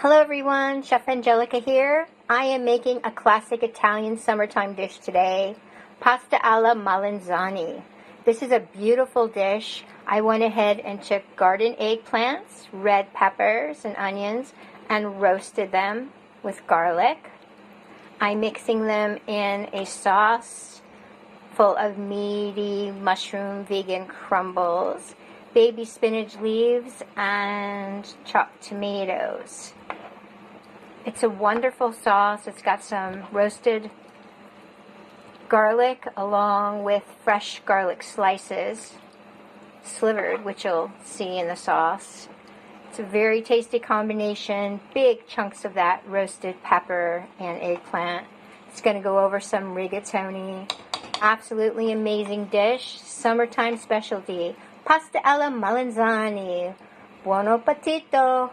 Hello everyone, Chef Angelica here. I am making a classic Italian summertime dish today, pasta alla melanzane. This is a beautiful dish. I went ahead and took garden eggplants, red peppers, and onions and roasted them with garlic. I'm mixing them in a sauce full of meaty mushroom vegan crumbles, baby spinach leaves, and chopped tomatoes. It's a wonderful sauce. It's got some roasted garlic along with fresh garlic slices, slivered, which you'll see in the sauce. It's a very tasty combination. Big chunks of that roasted pepper and eggplant. It's going to go over some rigatoni. Absolutely amazing dish. Summertime specialty. Pasta alla melanzane. Buon appetito!